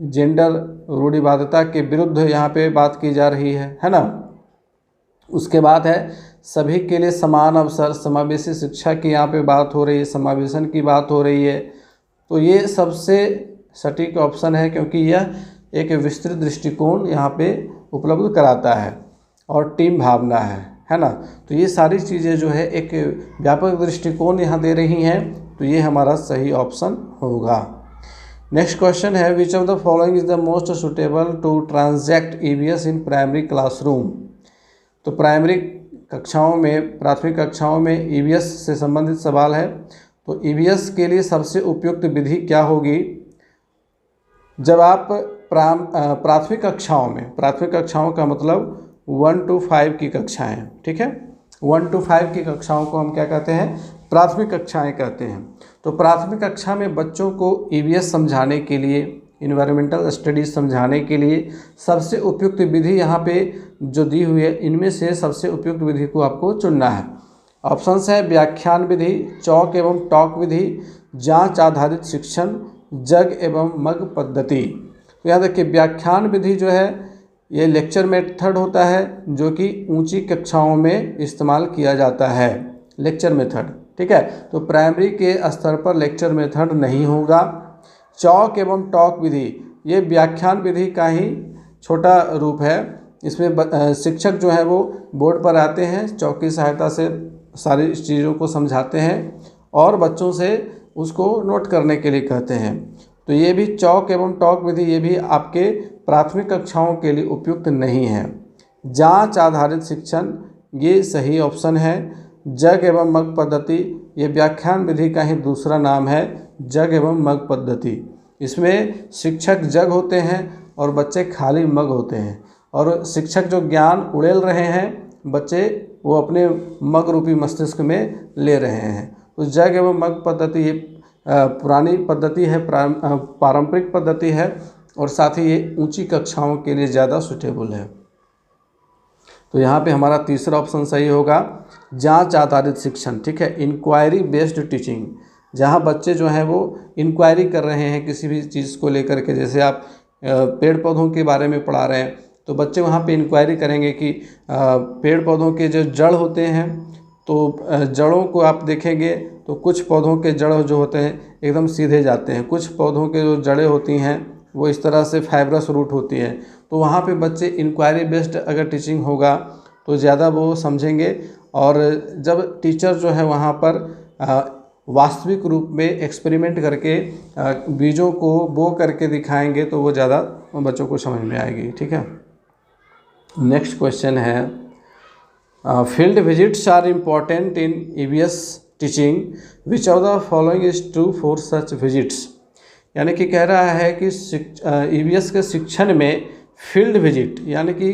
जेंडर रूढ़िवादिता के विरुद्ध यहाँ पे बात की जा रही है ना। उसके बाद है सभी के लिए समान अवसर, समावेशी शिक्षा की यहाँ पे बात हो रही है, समावेशन की बात हो रही है। तो ये सबसे सटीक ऑप्शन है, क्योंकि यह एक विस्तृत दृष्टिकोण यहाँ पे उपलब्ध कराता है, और टीम भावना है ना। तो ये सारी चीज़ें जो है एक व्यापक दृष्टिकोण यहाँ दे रही हैं, तो ये हमारा सही ऑप्शन होगा। नेक्स्ट क्वेश्चन है, which of the following is the most suitable to transact EVS in primary classroom. तो प्राइमरी कक्षाओं में, प्राथमिक कक्षाओं में ईवीएस से संबंधित सवाल है। तो ईवीएस के लिए सबसे उपयुक्त विधि क्या होगी? जब आप प्राथमिक कक्षाओं में, प्राथमिक कक्षाओं का मतलब 1 to 5 की कक्षाएं, ठीक है, 1 to 5 की कक्षाओं को हम क्या कहते हैं? प्राथमिक कक्षाएं कहते हैं। तो प्राथमिक कक्षा में बच्चों को ईवीएस समझाने के लिए, इन्वायरमेंटल स्टडीज़ समझाने के लिए सबसे उपयुक्त विधि यहाँ पे जो दी हुई है, इनमें से सबसे उपयुक्त विधि को आपको चुनना है। ऑप्शंस है व्याख्यान विधि, चौक एवं टॉक विधि, जांच आधारित शिक्षण, जग एवं मग पद्धति। तो याद रखिए व्याख्यान विधि जो है ये लेक्चर मेथड होता है जो कि ऊंची कक्षाओं में इस्तेमाल किया जाता है, लेक्चर मेथड, ठीक है। तो प्राइमरी के स्तर पर लेक्चर मेथड नहीं होगा। चौक एवं टॉक विधि ये व्याख्यान विधि का ही छोटा रूप है। इसमें शिक्षक जो है वो बोर्ड पर आते हैं, चौक की सहायता से सारी चीज़ों को समझाते हैं और बच्चों से उसको नोट करने के लिए कहते हैं। तो ये भी चौक एवं टॉक विधि ये भी आपके प्राथमिक कक्षाओं के लिए उपयुक्त नहीं है। जांच आधारित शिक्षण ये सही ऑप्शन है। जग एवं मग पद्धति ये व्याख्यान विधि का ही दूसरा नाम है, जग एवं मग पद्धति। इसमें शिक्षक जग होते हैं और बच्चे खाली मग होते हैं, और शिक्षक जो ज्ञान उड़ेल रहे हैं बच्चे वो अपने मग रूपी मस्तिष्क में ले रहे हैं। तो जग एवं मग पद्धति ये पुरानी पद्धति है, पारंपरिक पद्धति है, और साथ ही ये ऊंची कक्षाओं के लिए ज़्यादा सूटेबल है। तो यहाँ पे हमारा तीसरा ऑप्शन सही होगा, जांच आधारित शिक्षण, ठीक है। इंक्वायरी बेस्ड टीचिंग, जहाँ बच्चे जो हैं वो इंक्वायरी कर रहे हैं किसी भी चीज़ को लेकर के, जैसे आप पेड़ पौधों के बारे में पढ़ा रहे हैं तो बच्चे वहाँ पे इंक्वायरी करेंगे कि पेड़ पौधों के जो जड़ होते हैं, तो जड़ों को आप देखेंगे तो कुछ पौधों के जड़ जो होते हैं एकदम सीधे जाते हैं, कुछ पौधों के जो जड़ें होती हैं वो इस तरह से फाइब्रस रूट होती है। तो वहाँ पे बच्चे इंक्वायरी बेस्ड अगर टीचिंग होगा तो ज़्यादा वो समझेंगे, और जब टीचर जो है वहाँ पर वास्तविक रूप में एक्सपेरिमेंट करके बीजों को बो करके दिखाएंगे तो वो ज़्यादा बच्चों को समझ में आएगी, ठीक है। नेक्स्ट क्वेश्चन है, field visits are important in EVS teaching, which of the following is true for such visits. यानी कि कह रहा है कि ईवीएस के शिक्षण में फील्ड विजिट यानी कि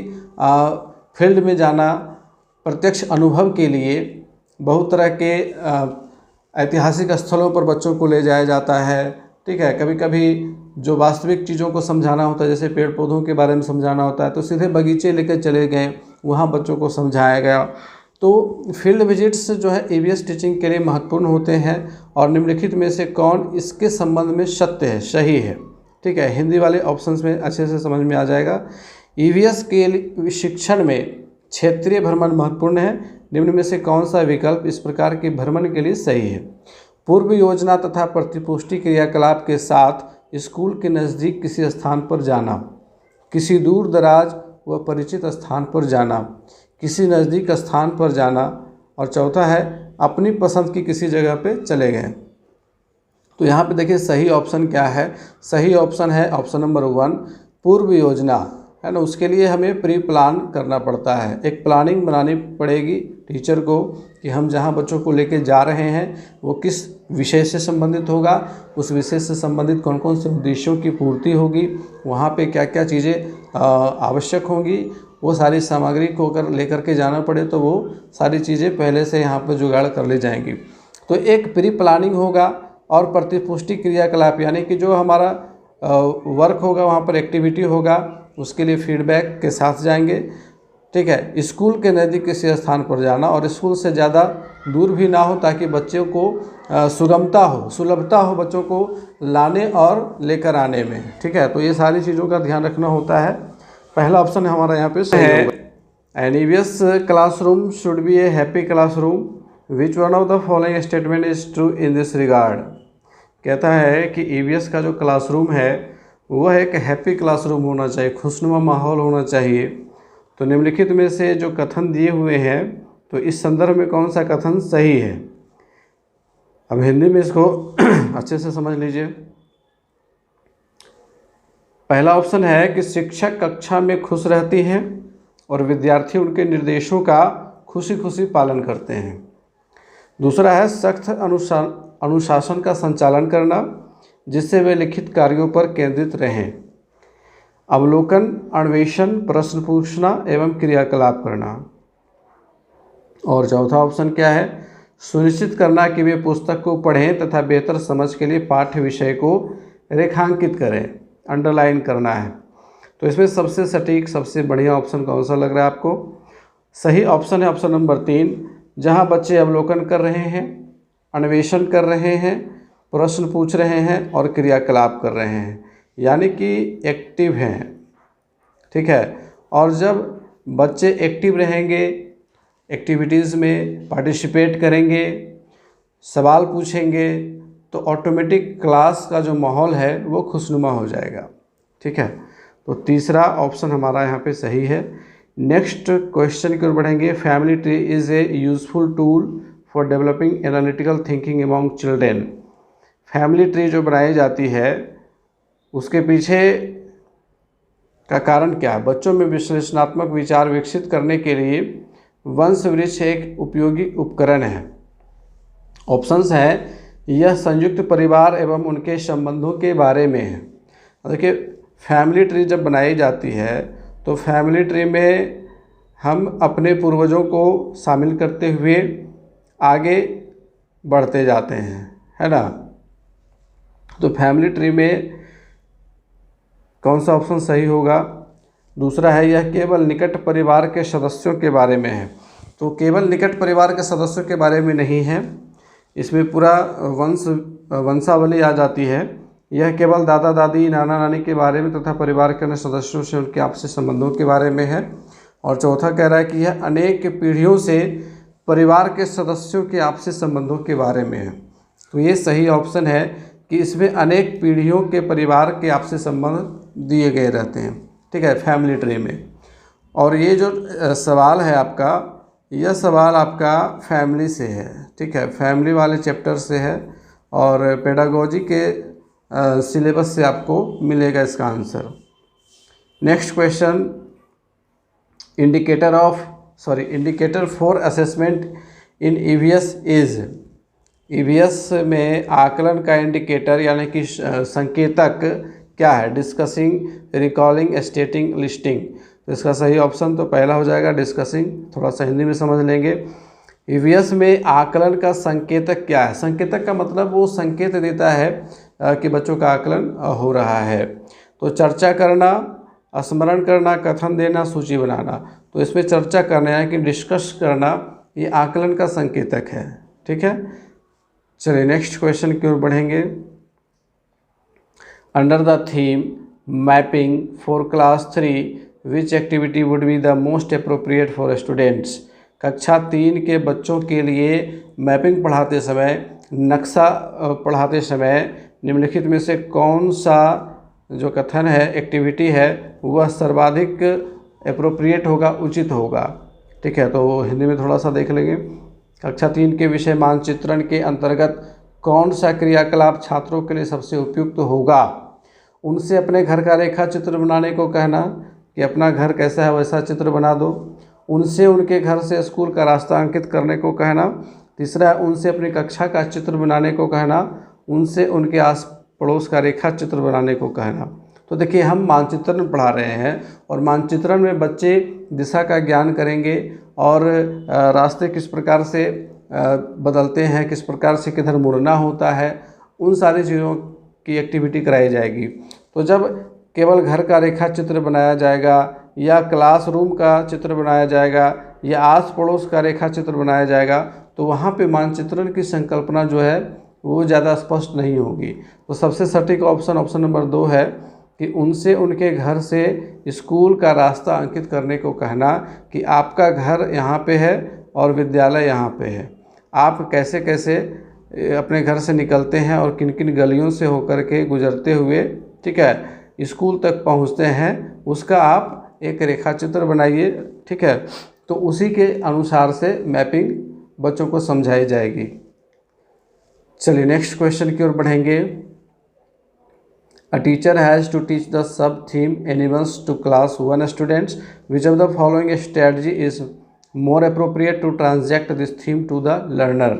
फील्ड में जाना, प्रत्यक्ष अनुभव के लिए बहुत तरह के ऐतिहासिक स्थलों पर बच्चों को ले जाया जाता है, ठीक है। कभी कभी जो वास्तविक चीज़ों को समझाना होता है, जैसे पेड़ पौधों के बारे में समझाना होता है, तो सीधे बगीचे लेकर चले गए, वहाँ बच्चों को समझाया गया। तो फील्ड विजिट्स जो है ईवीएस टीचिंग के लिए महत्वपूर्ण होते हैं, और निम्नलिखित में से कौन इसके संबंध में सत्य है, सही है, ठीक है। हिंदी वाले ऑप्शंस में अच्छे से समझ में आ जाएगा। ईवीएस के शिक्षण में क्षेत्रीय भ्रमण महत्वपूर्ण है, निम्न में से कौन सा विकल्प इस प्रकार के भ्रमण के लिए सही है। पूर्व योजना तथा प्रतिपुष्टि क्रियाकलाप के साथ स्कूल के नज़दीक किसी स्थान पर जाना, किसी दूर दराज व परिचित स्थान पर जाना, किसी नज़दीक स्थान पर जाना, और चौथा है अपनी पसंद की किसी जगह पे चले गए। तो यहाँ पे देखिए सही ऑप्शन क्या है, सही ऑप्शन है ऑप्शन नंबर 1, पूर्व योजना, है ना। उसके लिए हमें प्री प्लान करना पड़ता है, एक प्लानिंग बनानी पड़ेगी टीचर को कि हम जहाँ बच्चों को लेके जा रहे हैं वो किस विषय से संबंधित होगा, उस विषय से संबंधित कौन कौन से उद्देश्यों की पूर्ति होगी, वहाँ पे क्या क्या चीज़ें आवश्यक होंगी, वो सारी सामग्री को अगर लेकर के जाना पड़े तो वो सारी चीज़ें पहले से यहाँ पर जुगाड़ कर ली जाएंगी। तो एक प्री प्लानिंग होगा, और प्रतिपुष्टि क्रियाकलाप यानी कि जो हमारा वर्क होगा, वहाँ पर एक्टिविटी होगा, उसके लिए फीडबैक के साथ जाएंगे, ठीक है। स्कूल के नज़दीक किसी स्थान पर जाना, और स्कूल से ज़्यादा दूर भी ना हो, ताकि बच्चों को सुलभता हो बच्चों को लाने और लेकर आने में, ठीक है। तो ये सारी चीज़ों का ध्यान रखना होता है। पहला ऑप्शन हमारा यहाँ पे सही है। An EVS classroom should be a happy classroom, which one of the following statement is true in this regard. कहता है कि ईवीएस का जो क्लासरूम है वह एक हैप्पी क्लासरूम होना चाहिए, खुशनुमा माहौल होना चाहिए। तो निम्नलिखित में से जो कथन दिए हुए हैं, तो इस संदर्भ में कौन सा कथन सही है। अब हिंदी में इसको अच्छे से समझ लीजिए। पहला ऑप्शन है कि शिक्षक कक्षा में खुश रहती हैं और विद्यार्थी उनके निर्देशों का खुशी खुशी पालन करते हैं। दूसरा है सख्त अनुशासन का संचालन करना, जिससे वे लिखित कार्यों पर केंद्रित रहें। अवलोकन, अन्वेषण, प्रश्न पूछना एवं क्रियाकलाप करना। और चौथा ऑप्शन क्या है, सुनिश्चित करना कि वे पुस्तक को पढ़ें तथा बेहतर समझ के लिए पाठ्य विषय को रेखांकित करें, अंडरलाइन करना है। तो इसमें सबसे सटीक, सबसे बढ़िया ऑप्शन कौन सा लग रहा है आपको? सही ऑप्शन है ऑप्शन नंबर 3, जहां बच्चे अवलोकन कर रहे हैं, अन्वेषण कर रहे हैं, प्रश्न पूछ रहे हैं और क्रियाकलाप कर रहे हैं, यानी कि एक्टिव हैं। ठीक है, और जब बच्चे एक्टिव रहेंगे, एक्टिविटीज़ में पार्टिसिपेट करेंगे, सवाल पूछेंगे, तो ऑटोमेटिक क्लास का जो माहौल है वो खुशनुमा हो जाएगा। ठीक है, तो तीसरा ऑप्शन हमारा यहाँ पे सही है। नेक्स्ट क्वेश्चन की ओर बढ़ेंगे। Family tree is a useful tool for developing analytical thinking among children. Family tree जो बनाई जाती है उसके पीछे का कारण क्या है? बच्चों में विश्लेषणात्मक विचार विकसित करने के लिए वंश वृक्ष एक उपयोगी उपकरण है। ऑप्शंस है, यह संयुक्त परिवार एवं उनके संबंधों के बारे में है। देखिए, फैमिली ट्री जब बनाई जाती है तो फैमिली ट्री में हम अपने पूर्वजों को शामिल करते हुए आगे बढ़ते जाते हैं, है ना। तो फैमिली ट्री में कौन सा ऑप्शन सही होगा? दूसरा है, यह केवल निकट परिवार के सदस्यों के बारे में है। तो केवल निकट परिवार के सदस्यों के बारे में नहीं है, इसमें पूरा वंशावली आ जाती है। यह केवल दादा दादी, नाना नानी के बारे में तथा परिवार के अन्य सदस्यों से उनके आपसी संबंधों के बारे में है। और चौथा कह रहा है कि यह अनेक पीढ़ियों से परिवार के सदस्यों के आपसी संबंधों के बारे में है। तो ये सही ऑप्शन है कि इसमें अनेक पीढ़ियों के परिवार के आपसी संबंध दिए गए रहते हैं। ठीक है, फैमिली ट्री में। और ये जो सवाल है आपका, यह सवाल आपका फैमिली से है। ठीक है, फैमिली वाले चैप्टर से है और पेडागोजी के सिलेबस से आपको मिलेगा इसका answer. Next question, indicator for assessment in EVS is. EVS में आकलन का इंडिकेटर यानी कि संकेतक क्या है? Discussing, recalling, स्टेटिंग, listing. तो इसका सही ऑप्शन तो पहला हो जाएगा डिस्कसिंग। थोड़ा सा हिंदी में समझ लेंगे। ईवीएस में आकलन का संकेतक क्या है? संकेतक का मतलब वो संकेत देता है कि बच्चों का आकलन हो रहा है। तो चर्चा करना, स्मरण करना, कथन देना, सूची बनाना। तो इसमें चर्चा करना है कि डिस्कस करना, ये आकलन का संकेतक है। ठीक है, चलिए नेक्स्ट क्वेश्चन की ओर बढ़ेंगे। Under the theme mapping for class 3 which activity would be the most appropriate for students. कक्षा 3 के बच्चों के लिए मैपिंग पढ़ाते समय, नक्शा पढ़ाते समय निम्नलिखित में से कौन सा जो कथन है, एक्टिविटी है, वह सर्वाधिक एप्रोप्रिएट होगा, उचित होगा। ठीक है, तो हिंदी में थोड़ा सा देख लेंगे। कक्षा 3 के विषय मानचित्रण के अंतर्गत कौन सा क्रियाकलाप छात्रों के लिए सबसे उपयुक्त होगा? उनसे अपने घर का रेखा चित्र बनाने को कहना कि अपना घर कैसा है वैसा चित्र बना दो। उनसे उनके घर से स्कूल का रास्ता अंकित करने को कहना। तीसरा है, उनसे अपनी कक्षा का चित्र बनाने को कहना। उनसे उनके आस पड़ोस का रेखा चित्र बनाने को कहना। तो देखिए, हम मानचित्रण पढ़ा रहे हैं और मानचित्रण में बच्चे दिशा का ज्ञान करेंगे और रास्ते किस प्रकार से बदलते हैं, किस प्रकार से किधर मुड़ना होता है, उन सारी चीज़ों की एक्टिविटी कराई जाएगी। तो जब केवल घर का रेखा चित्र बनाया जाएगा या क्लासरूम का चित्र बनाया जाएगा या आस पड़ोस का रेखा चित्र बनाया जाएगा, तो वहाँ पे मानचित्रण की संकल्पना जो है वो ज़्यादा स्पष्ट नहीं होगी। तो सबसे सटीक ऑप्शन नंबर 2 है कि उनसे उनके घर से स्कूल का रास्ता अंकित करने को कहना कि आपका घर यहाँ पे है और विद्यालय यहाँ पे है। आप कैसे कैसे अपने घर से निकलते हैं और किन किन गलियों से होकर के गुजरते हुए, ठीक है, स्कूल तक पहुँचते हैं, उसका आप एक रेखा चित्र बनाइए। ठीक है, तो उसी के अनुसार से मैपिंग बच्चों को समझाई जाएगी। चलिए नेक्स्ट क्वेश्चन की ओर बढ़ेंगे। A teacher has to teach the sub theme animals to class 1 students. Which of the following strategy is more appropriate to transact this theme to the learner.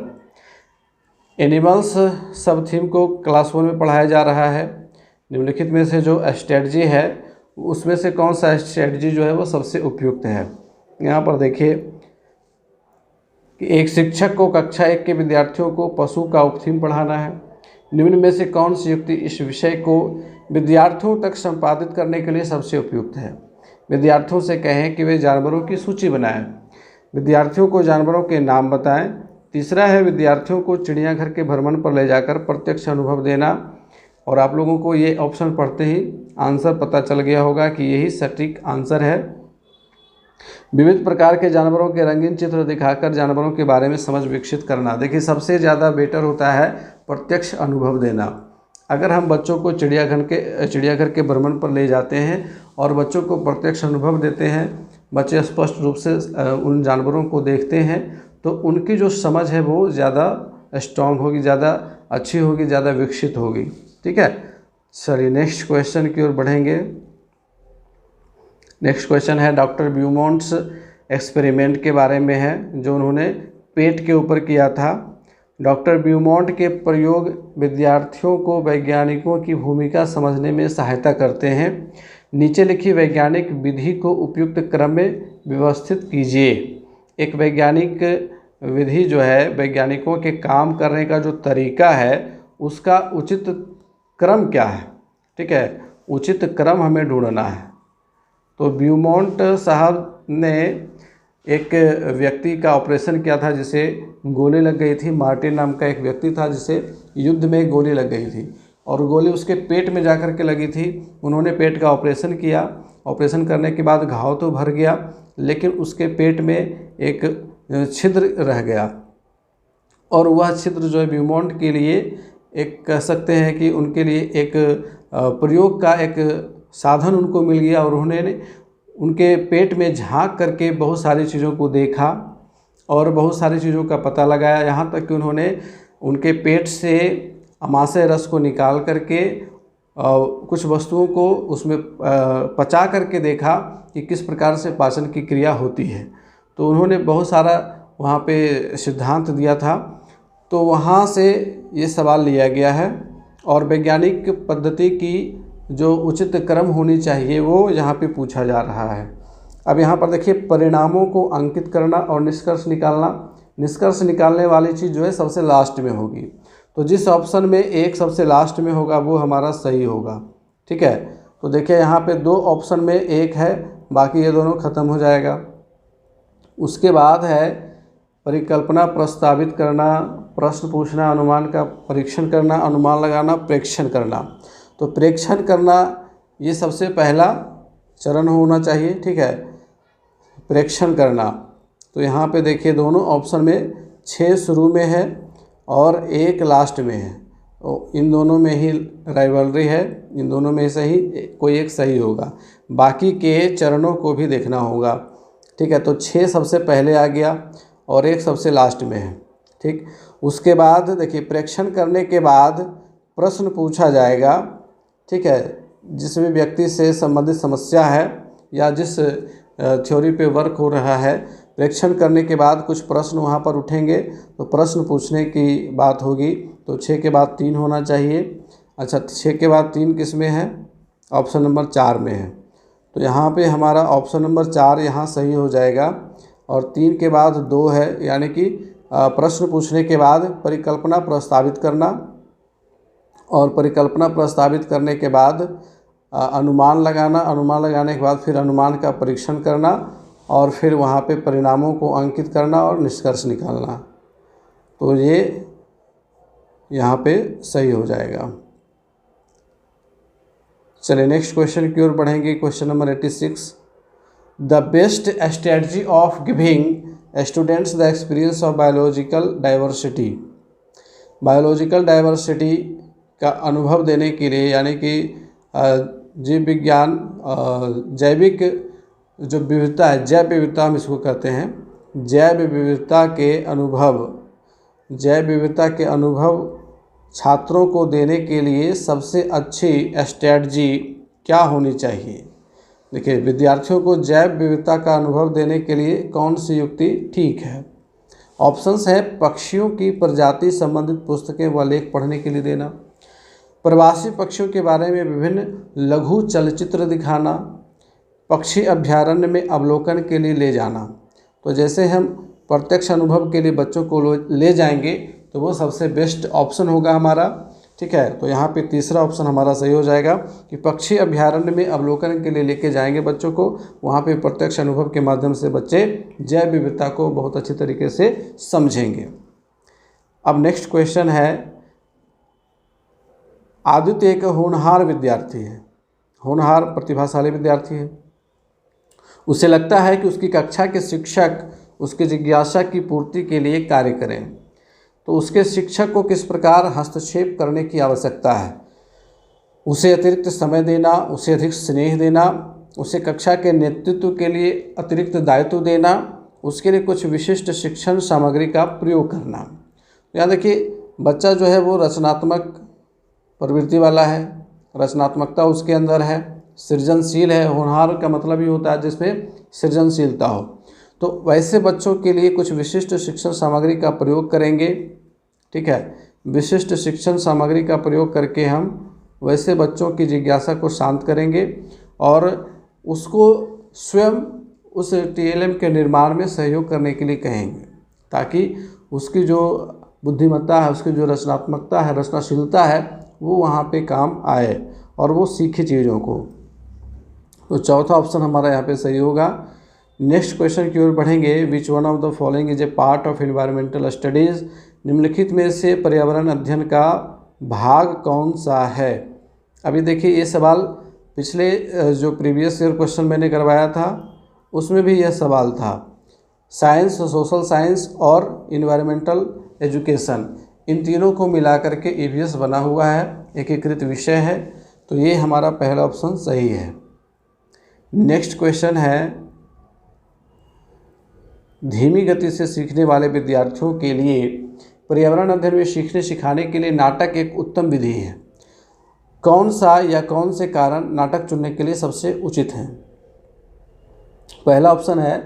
Animals sub theme को class 1 में पढ़ाया जा रहा है। निम्नलिखित में से जो स्ट्रेटजी है उसमें से कौन सा स्ट्रेटजी जो है वो सबसे उपयुक्त है? यहाँ पर देखिए, कि एक शिक्षक को कक्षा 1 के विद्यार्थियों को पशु का उपथीम पढ़ाना है। निम्न में से कौन सी युक्ति इस विषय को विद्यार्थियों तक संपादित करने के लिए सबसे उपयुक्त है? विद्यार्थियों से कहें कि वे जानवरों की सूची बनाएं। विद्यार्थियों को जानवरों के नाम बताएं। तीसरा है विद्यार्थियों को चिड़ियाघर के भ्रमण पर ले जाकर प्रत्यक्ष अनुभव देना। और आप लोगों को ये ऑप्शन पढ़ते ही आंसर पता चल गया होगा कि यही सटीक आंसर है। विविध प्रकार के जानवरों के रंगीन चित्र दिखाकर जानवरों के बारे में समझ विकसित करना। देखिए, सबसे ज़्यादा बेटर होता है प्रत्यक्ष अनुभव देना। अगर हम बच्चों को चिड़ियाघर के भ्रमण पर ले जाते हैं और बच्चों को प्रत्यक्ष अनुभव देते हैं, बच्चे स्पष्ट रूप से उन जानवरों को देखते हैं, तो उनकी जो समझ है वो ज़्यादा स्ट्रॉन्ग होगी, ज़्यादा अच्छी होगी, ज़्यादा विकसित होगी। ठीक है, चलिए नेक्स्ट क्वेश्चन की ओर बढ़ेंगे। नेक्स्ट क्वेश्चन है डॉक्टर ब्यूमॉन्ट्स एक्सपेरिमेंट के बारे में है, जो उन्होंने पेट के ऊपर किया था। डॉक्टर ब्यूमॉन्ट के प्रयोग विद्यार्थियों को वैज्ञानिकों की भूमिका समझने में सहायता करते हैं। नीचे लिखी वैज्ञानिक विधि को उपयुक्त क्रम में व्यवस्थित कीजिए। एक वैज्ञानिक विधि जो है, वैज्ञानिकों के काम करने का जो तरीका है, उसका उचित क्रम क्या है? ठीक है, उचित क्रम हमें ढूंढना है। तो ब्यूमॉन्ट साहब ने एक व्यक्ति का ऑपरेशन किया था जिसे गोली लग गई थी। मार्टिन नाम का एक व्यक्ति था जिसे युद्ध में गोली लग गई थी और गोली उसके पेट में जाकर के लगी थी। उन्होंने पेट का ऑपरेशन किया। ऑपरेशन करने के बाद घाव तो भर गया, लेकिन उसके पेट में एक छिद्र रह गया और वह छिद्र जो है ब्यूमॉन्ट के लिए एक कह सकते हैं कि उनके लिए एक प्रयोग का एक साधन उनको मिल गया। और उन्होंने उनके पेट में झांक करके बहुत सारी चीज़ों को देखा और बहुत सारी चीज़ों का पता लगाया। यहाँ तक कि उन्होंने उनके पेट से अमाशय रस को निकाल करके कुछ वस्तुओं को उसमें पचा करके देखा कि किस प्रकार से पाचन की क्रिया होती है। तो उन्होंने बहुत सारा वहाँ पे सिद्धांत दिया था। तो वहाँ से ये सवाल लिया गया है और वैज्ञानिक पद्धति की जो उचित क्रम होनी चाहिए वो यहाँ पे पूछा जा रहा है। अब यहाँ पर देखिए, परिणामों को अंकित करना और निष्कर्ष निकालना। निष्कर्ष निकालने वाली चीज़ जो है सबसे लास्ट में होगी। तो जिस ऑप्शन में एक सबसे लास्ट में होगा वो हमारा सही होगा। ठीक है, तो देखिए यहाँ पे 2 ऑप्शन में एक है, बाकी ये दोनों खत्म हो जाएगा। उसके बाद है परिकल्पना प्रस्तावित करना, प्रश्न पूछना, अनुमान का परीक्षण करना, अनुमान लगाना, प्रेक्षण करना। तो प्रेक्षण करना ये सबसे पहला चरण होना चाहिए। ठीक है, प्रेक्षण करना। तो यहाँ पे देखिए दोनों ऑप्शन में 6 शुरू में है और 1 लास्ट में है। तो इन दोनों में ही राइवलरी है, इन दोनों में से ही कोई एक सही होगा। बाकी के चरणों को भी देखना होगा। ठीक है, तो 6 सबसे पहले आ गया और 1 सबसे लास्ट में है। ठीक, उसके बाद देखिए प्रेक्षण करने के बाद प्रश्न पूछा जाएगा। ठीक है, जिसमें व्यक्ति से संबंधित समस्या है या जिस थ्योरी पे वर्क हो रहा है, प्रेक्षण करने के बाद कुछ प्रश्न वहाँ पर उठेंगे तो प्रश्न पूछने की बात होगी। तो 6 के बाद 3 होना चाहिए। अच्छा, 6 के बाद 3 किस में है? ऑप्शन नंबर 4 में है। तो यहाँ पे हमारा ऑप्शन नंबर 4 यहाँ सही हो जाएगा और 3 के बाद 2 है, यानी कि प्रश्न पूछने के बाद परिकल्पना प्रस्तावित करना और परिकल्पना प्रस्तावित करने के बाद अनुमान लगाना, अनुमान लगाने के बाद फिर अनुमान का परीक्षण करना और फिर वहाँ पे परिणामों को अंकित करना और निष्कर्ष निकालना। तो ये यहाँ पे सही हो जाएगा। चलिए नेक्स्ट क्वेश्चन की ओर बढ़ेंगे। Question number 86, the best strategy of giving students the experience of biological diversity. Biological diversity का अनुभव देने के लिए, यानी कि जीव विज्ञान, जैविक जो विविधता है, जैव विविधता हम इसको कहते हैं, जैव विविधता के अनुभव छात्रों को देने के लिए सबसे अच्छी स्ट्रेटजी क्या होनी चाहिए? देखिए, विद्यार्थियों को जैव विविधता का अनुभव देने के लिए कौन सी युक्ति ठीक है? ऑप्शंस है पक्षियों की प्रजाति संबंधित पुस्तकें व लेख पढ़ने के लिए देना, प्रवासी पक्षियों के बारे में विभिन्न लघु चलचित्र दिखाना, पक्षी अभ्यारण्य में अवलोकन के लिए ले जाना। तो जैसे हम प्रत्यक्ष अनुभव के लिए बच्चों को ले जाएंगे तो वो सबसे बेस्ट ऑप्शन होगा हमारा। ठीक है, तो यहाँ पे तीसरा ऑप्शन हमारा सही हो जाएगा कि पक्षी अभ्यारण्य में अवलोकन के लिए लेके जाएंगे बच्चों को, वहाँ पे प्रत्यक्ष अनुभव के माध्यम से बच्चे जैव विविधता को बहुत अच्छी तरीके से समझेंगे। अब नेक्स्ट क्वेश्चन है, आदित्य एक होनहार विद्यार्थी है, होनहार प्रतिभाशाली विद्यार्थी है। उसे लगता है कि उसकी कक्षा के शिक्षक उसकी जिज्ञासा की पूर्ति के लिए कार्य करें, तो उसके शिक्षक को किस प्रकार हस्तक्षेप करने की आवश्यकता है? उसे अतिरिक्त समय देना, उसे अधिक स्नेह देना, उसे कक्षा के नेतृत्व के लिए अतिरिक्त दायित्व देना, उसके लिए कुछ विशिष्ट शिक्षण सामग्री का प्रयोग करना। यहाँ देखिए, बच्चा जो है वो रचनात्मक प्रवृत्ति वाला है, रचनात्मकता उसके अंदर है, सृजनशील है। होनहार का मतलब ये होता है जिसमें सृजनशीलता हो। तो वैसे बच्चों के लिए कुछ विशिष्ट शिक्षण सामग्री का प्रयोग करेंगे। ठीक है, विशिष्ट शिक्षण सामग्री का प्रयोग करके हम वैसे बच्चों की जिज्ञासा को शांत करेंगे और उसको स्वयं उस टीएलएम के निर्माण में सहयोग करने के लिए कहेंगे, ताकि उसकी जो बुद्धिमत्ता है, उसकी जो रचनात्मकता है, रचनाशीलता है, वो वहाँ पे काम आए और वो सीखे चीज़ों को। तो चौथा ऑप्शन हमारा यहाँ पे सही होगा। नेक्स्ट क्वेश्चन की ओर बढ़ेंगे। विच one of the following is a part of environmental studies? निम्नलिखित में से पर्यावरण अध्ययन का भाग कौन सा है? अभी देखिए, ये सवाल पिछले जो प्रीवियस ईयर क्वेश्चन मैंने करवाया था उसमें भी यह सवाल था। साइंस, सोशल साइंस और इन्वायरमेंटल एजुकेशन, इन तीनों को मिला करके ईवीएस बना हुआ है, एकीकृत विषय है। तो ये हमारा पहला ऑप्शन सही है। नेक्स्ट क्वेश्चन है, धीमी गति से सीखने वाले विद्यार्थियों के लिए पर्यावरण अध्ययन में सीखने सिखाने के लिए नाटक एक उत्तम विधि है। कौन सा या कौन से कारण नाटक चुनने के लिए सबसे उचित हैं? पहला ऑप्शन है,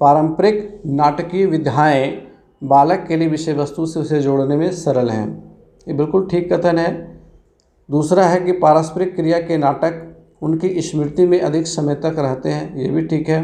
पारंपरिक नाटकीय विधाएं बालक के लिए विषय वस्तु से उसे जोड़ने में सरल हैं। ये बिल्कुल ठीक कथन है। दूसरा है कि पारस्परिक क्रिया के नाटक उनकी स्मृति में अधिक समय तक रहते हैं। ये भी ठीक है।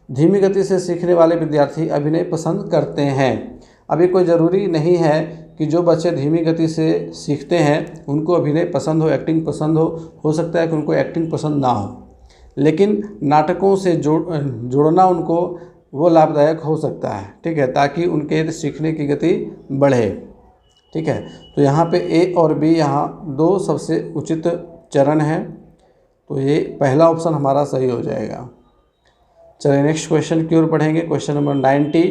धीमी गति से सीखने वाले विद्यार्थी अभिनय पसंद करते हैं। अभी कोई ज़रूरी नहीं है कि जो बच्चे धीमी गति से सीखते हैं उनको अभिनय पसंद हो, एक्टिंग पसंद हो सकता है कि उनको एक्टिंग पसंद ना हो, लेकिन नाटकों से जोड़ना उनको वो लाभदायक हो सकता है। ठीक है, ताकि उनके सीखने की गति बढ़े। ठीक है, तो यहाँ पे ए और बी यहाँ दो सबसे उचित चरण हैं, तो ये पहला ऑप्शन हमारा सही हो जाएगा। चलिए नेक्स्ट क्वेश्चन की ओर बढ़ेंगे। Question number 90,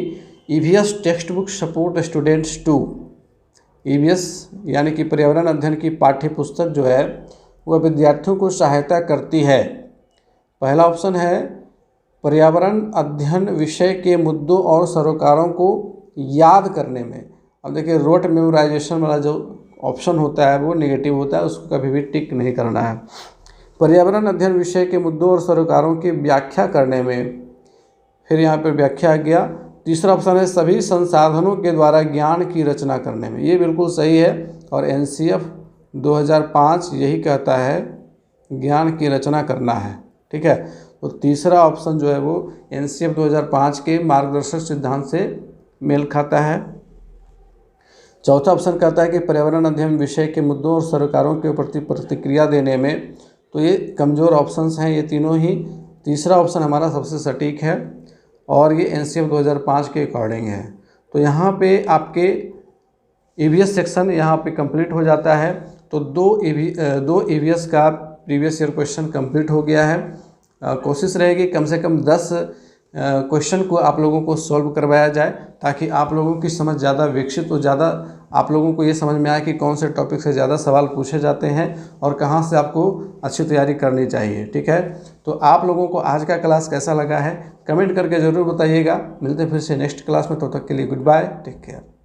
EVS text book support students to. EVS यानी कि पर्यावरण अध्ययन की पाठ्य पुस्तक जो है वह विद्यार्थियों को सहायता करती है। पहला ऑप्शन है, पर्यावरण अध्ययन विषय के मुद्दों और सरोकारों को याद करने में। अब देखिए, रोट मेमोराइजेशन वाला जो ऑप्शन होता है वो नेगेटिव होता है, उसको कभी भी टिक नहीं करना है। पर्यावरण अध्ययन विषय के मुद्दों और सरोकारों की व्याख्या करने में, फिर यहाँ पर व्याख्या आ गया। तीसरा ऑप्शन है, सभी संसाधनों के द्वारा ज्ञान की रचना करने में। ये बिल्कुल सही है और एनसीएफ 2005 यही कहता है, ज्ञान की रचना करना है। ठीक है, तो तीसरा ऑप्शन जो है वो एनसीएफ 2005 के मार्गदर्शक सिद्धांत से मेल खाता है। चौथा ऑप्शन कहता है कि पर्यावरण अध्ययन विषय के मुद्दों और सरोकारों के प्रति प्रतिक्रिया देने में। तो ये कमज़ोर ऑप्शंस हैं ये तीनों ही। तीसरा ऑप्शन हमारा सबसे सटीक है और ये एनसीएफ 2005 के अकॉर्डिंग है। तो यहाँ पे आपके ईवीएस सेक्शन यहाँ पे कंप्लीट हो जाता है। तो दो ईवीएस का प्रीवियस ईयर क्वेश्चन कंप्लीट हो गया है। कोशिश रहेगी कम से कम 10 क्वेश्चन को आप लोगों को सॉल्व करवाया जाए, ताकि आप लोगों की समझ ज़्यादा विकसित हो, ज़्यादा आप लोगों को ये समझ में आए कि कौन से टॉपिक से ज़्यादा सवाल पूछे जाते हैं और कहाँ से आपको अच्छी तैयारी करनी चाहिए। ठीक है, तो आप लोगों को आज का क्लास कैसा लगा है कमेंट करके ज़रूर बताइएगा। मिलते हैं फिर से नेक्स्ट क्लास में, तब तक के लिए गुड बाय, टेक केयर।